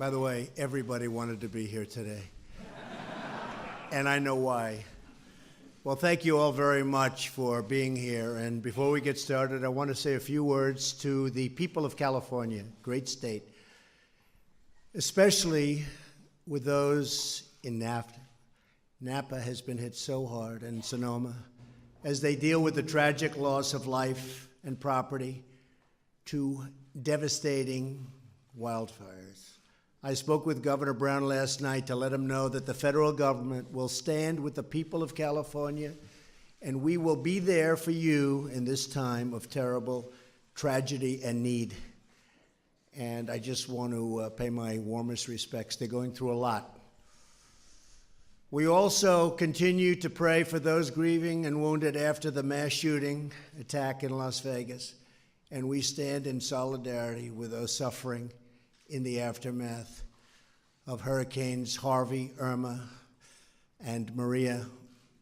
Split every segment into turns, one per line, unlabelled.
By the way, everybody wanted to be here today. And I know why. Well, thank you all very much for being here. And before we get started, I want to say a few words to the people of California, great state, especially with those in NAFTA. Napa has been hit so hard, and Sonoma, as they deal with the tragic loss of life and property to devastating wildfires. I spoke with Governor Brown last night to let him know that the federal government will stand with the people of California, and we will be there for you in this time of terrible tragedy and need. And I just want to pay my warmest respects. They're going through a lot. We also continue to pray for those grieving and wounded after the mass shooting attack in Las Vegas, and we stand in solidarity with those suffering in the aftermath of Hurricanes Harvey, Irma, and Maria.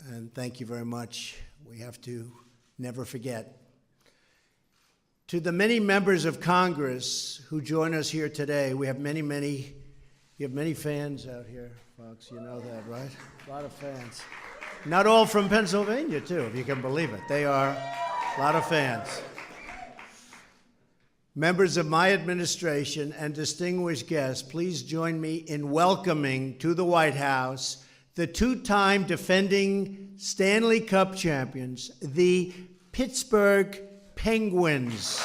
And thank you very much. We have to never forget. To the many members of Congress who join us here today, we have you have many fans out here, folks. You know that, right? A lot of fans. Not all from Pennsylvania, too, if you can believe it. They are a lot of fans. Members of my administration and distinguished guests, please join me in welcoming to the White House the two-time defending Stanley Cup champions, the Pittsburgh Penguins.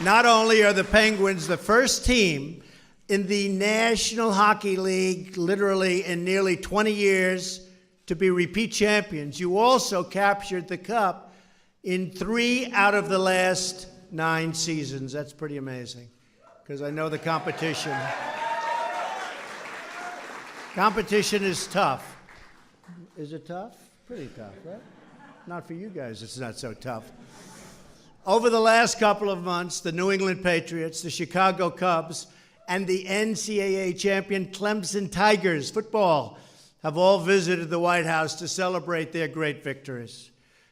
Not only are the Penguins the first team in the National Hockey League, literally in nearly 20 years, to be repeat champions, you also captured the cup in 3 out of the last 9 seasons. That's pretty amazing, because I know the competition is tough. Is it tough? Pretty tough, right? Not for you guys, it's not so tough. Over the last couple of months, the New England Patriots, the Chicago Cubs, and the NCAA champion Clemson Tigers football have all visited the White House to celebrate their great victories.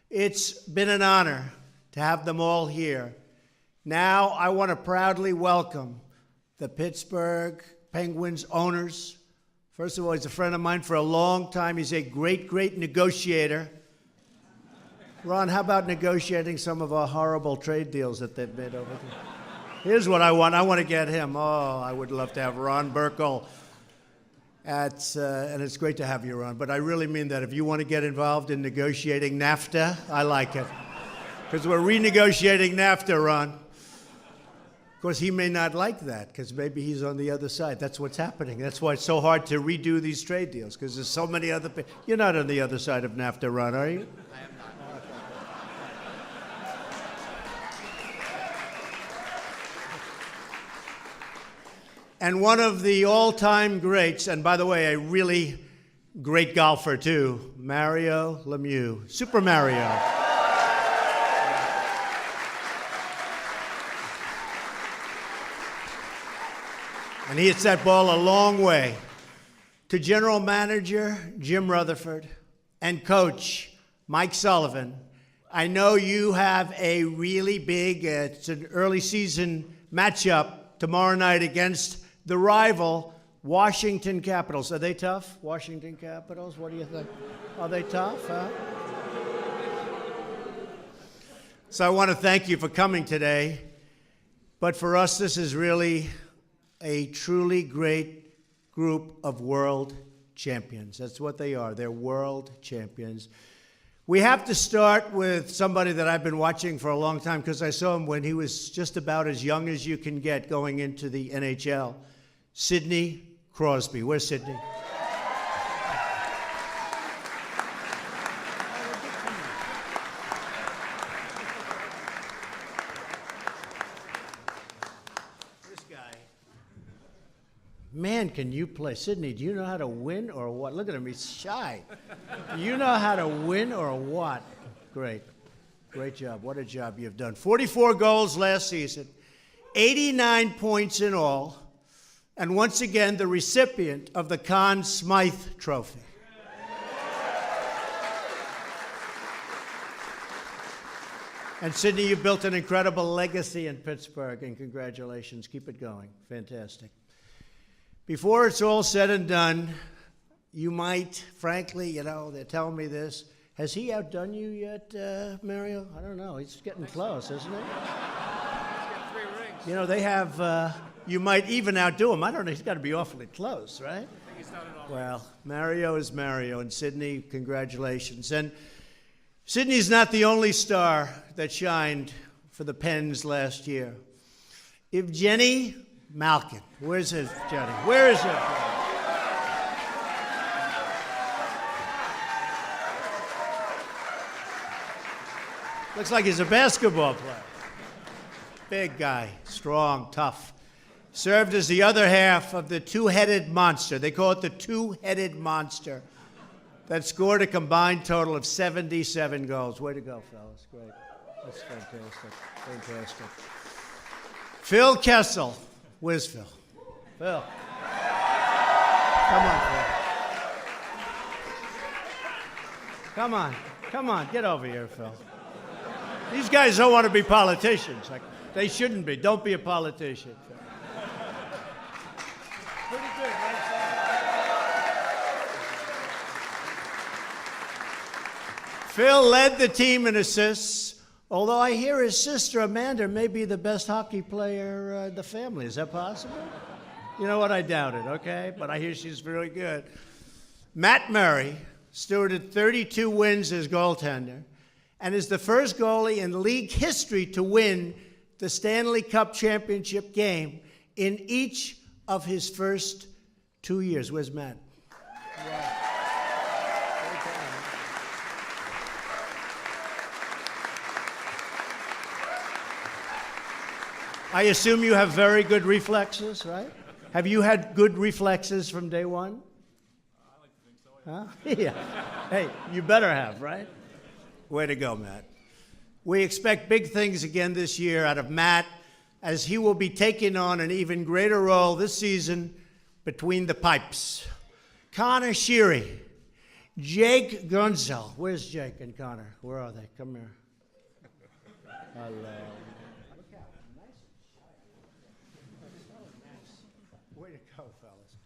It's been an honor to have them all here. Now, I want to proudly welcome the Pittsburgh Penguins owners. First of all, he's a friend of mine for a long time. He's a great, great negotiator. Ron, how about negotiating some of our horrible trade deals that they've made over there? Here's what I want. I want to get him. Oh, I would love to have Ron Burkle. And it's great to have you, Ron. But I really mean that. If you want to get involved in negotiating NAFTA, I like it. Because we're renegotiating NAFTA, Ron. Of course, he may not like that, because maybe he's on the other side. That's what's happening. That's why it's so hard to redo these trade deals, because there's so many other people. You're not on the other side of NAFTA, Ron, are you?
I am not.
And one of the all-time greats, and by the way, a really great golfer too, Mario Lemieux, Super Mario. And he hits that ball a long way. To General Manager Jim Rutherford and Coach Mike Sullivan, I know you have a really big, it's an early season matchup tomorrow night against the rival Washington Capitals. Are they tough, Washington Capitals? What do you think? Are they tough, huh? So I want to thank you for coming today. But for us, this is really a truly great group of world champions. That's what they are. They're world champions. We have to start with somebody that I've been watching for a long time, because I saw him when he was just about as young as you can get going into the NHL. Sidney Crosby. Where's Sidney? This guy. Man, can you play? Sidney, do you know how to win or what? Look at him, he's shy. Do you know how to win or what? Great. Great job. What a job you've done. 44 goals last season. 89 points in all, and once again the recipient of the Conn Smythe Trophy. And Sidney, you built an incredible legacy in Pittsburgh, and congratulations. Keep it going. Fantastic. Before it's all said and done, you might, frankly, they're telling me this. Has he outdone you yet, Mario? I don't know. He's getting close, isn't he?
He's got 3 rings.
They have, you might even outdo him. I don't know. He's got to be awfully close, right?
I think he's not at all.
Well, Mario is Mario, and Sidney, congratulations. And Sidney's not the only star that shined for the Pens last year. Evgeny Malkin. Where's his Jenny? Where is it? Looks like he's a basketball player. Big guy, strong, tough. Served as the other half of the two-headed monster. They call it the two-headed monster that scored a combined total of 77 goals. Way to go, fellas. Great. That's fantastic. Fantastic. Phil Kessel. Where's Phil? Phil. Come on, Phil. Come on. Come on. Get over here, Phil. These guys don't want to be politicians. They shouldn't be. Don't be a politician, Phil. Pretty good, right? Phil led the team in assists, although I hear his sister Amanda may be the best hockey player in the family. Is that possible? You know what? I doubt it, okay? But I hear she's really good. Matt Murray stewarded 32 wins as goaltender and is the first goalie in league history to win the Stanley Cup championship game in each of his first 2 years. Where's Matt? Wow. I assume you have very good reflexes, right? Have you had good reflexes from day one?
I like to think so.
Huh? Yeah. Hey, you better have, right? Way to go, Matt. We expect big things again this year out of Matt, as he will be taking on an even greater role this season between the pipes. Connor Sheary, Jake Gunzel. Where's Jake and Connor? Where are they? Come here. Hello. Way to go, fellas.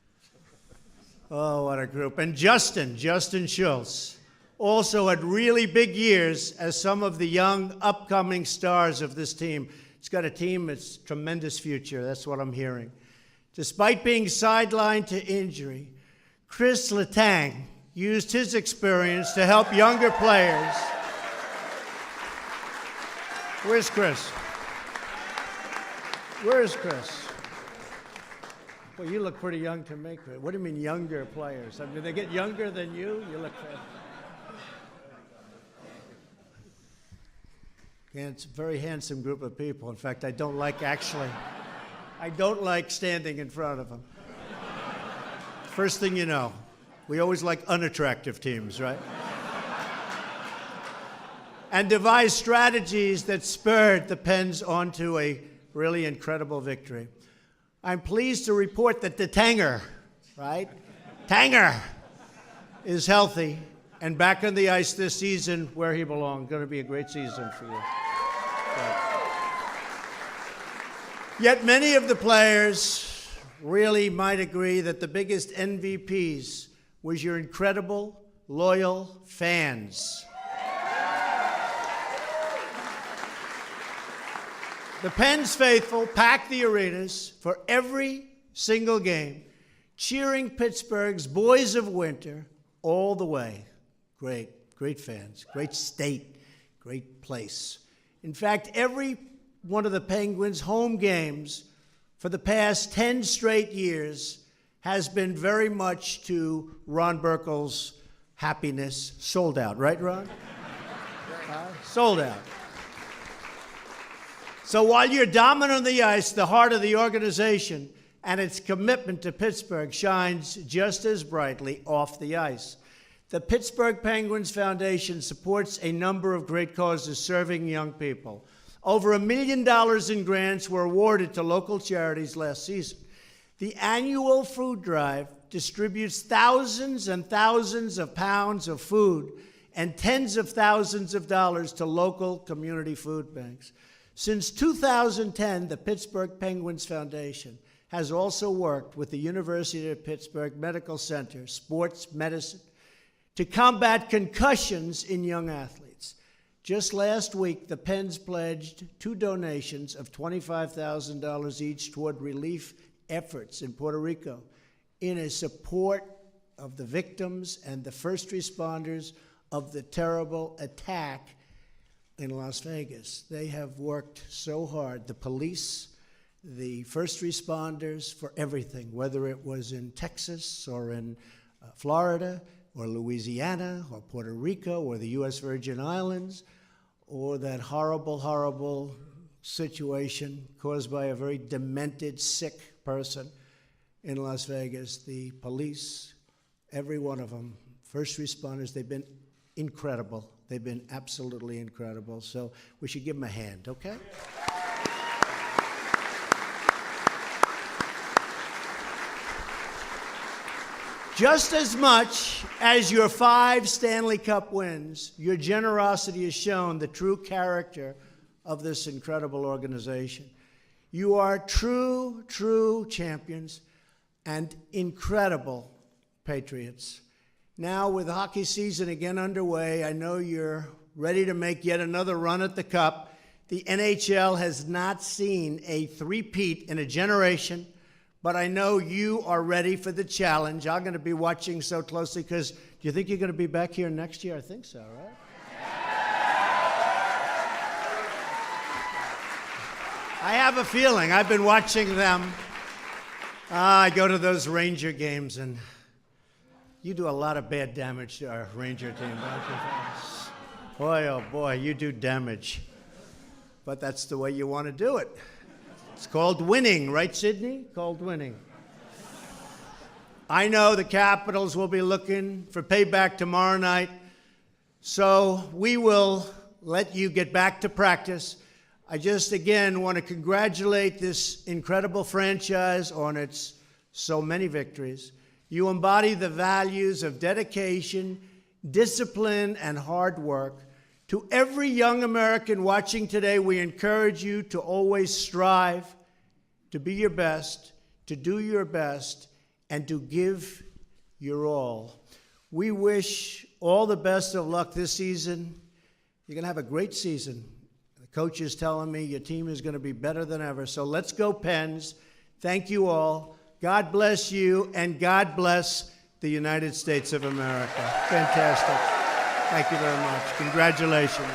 Oh, what a group. And Justin Schultz also had really big years as some of the young upcoming stars of this team. It's got a team that's tremendous future. That's what I'm hearing. Despite being sidelined to injury, Chris Letang used his experience to help younger players. Where's Chris? Where's Chris? Well, you look pretty young to me, Chris. What do you mean younger players? I mean, they get younger than you? You look it's a very handsome group of people. In fact, I don't like standing in front of them. First thing you know, we always like unattractive teams, right? And devised strategies that spurred the Pens onto a really incredible victory. I'm pleased to report that the Tanger, right? Tanger is healthy and back on the ice this season where he belongs. Going to be a great season for you. Yet many of the players really might agree that the biggest MVPs was your incredible, loyal fans. The Pens faithful packed the arenas for every single game, cheering Pittsburgh's Boys of Winter all the way. Great fans, great state, great place. In fact, every one of the Penguins' home games for the past 10 straight years has been very much to Ron Burkle's happiness. Sold out, right, Ron? Sold out. So while you're dominant on the ice, the heart of the organization and its commitment to Pittsburgh shines just as brightly off the ice. The Pittsburgh Penguins Foundation supports a number of great causes serving young people. Over $1 million in grants were awarded to local charities last season. The annual food drive distributes thousands and thousands of pounds of food and tens of thousands of dollars to local community food banks. Since 2010, the Pittsburgh Penguins Foundation has also worked with the University of Pittsburgh Medical Center, Sports Medicine, to combat concussions in young athletes. Just last week, the Pens pledged 2 donations of $25,000 each toward relief efforts in Puerto Rico in a support of the victims and the first responders of the terrible attack in Las Vegas. They have worked so hard, the police, the first responders, for everything, whether it was in Texas or in Florida or Louisiana or Puerto Rico or the U.S. Virgin Islands, or that horrible, horrible situation caused by a very demented, sick person in Las Vegas. The police, every one of them, first responders, they've been incredible. They've been absolutely incredible. So we should give them a hand, okay? Just as much as your 5 Stanley Cup wins, your generosity has shown the true character of this incredible organization. You are true, true champions and incredible patriots. Now, with hockey season again underway, I know you're ready to make yet another run at the Cup. The NHL has not seen a three-peat in a generation, but I know you are ready for the challenge. I'm going to be watching so closely because do you think you're going to be back here next year? I think so, right? I have a feeling. I've been watching them. I go to those Ranger games, and you do a lot of bad damage to our Ranger team, don't you? Boy, oh boy, you do damage. But that's the way you want to do it. It's called winning, right, Sydney? Called winning. I know the Capitals will be looking for payback tomorrow night, so we will let you get back to practice. I just, again, want to congratulate this incredible franchise on its so many victories. You embody the values of dedication, discipline, and hard work. To every young American watching today, we encourage you to always strive, to be your best, to do your best, and to give your all. We wish all the best of luck this season. You're going to have a great season. The coach is telling me your team is going to be better than ever. So let's go, Pens. Thank you all. God bless you, and God bless the United States of America. Fantastic. Thank you very much. Congratulations.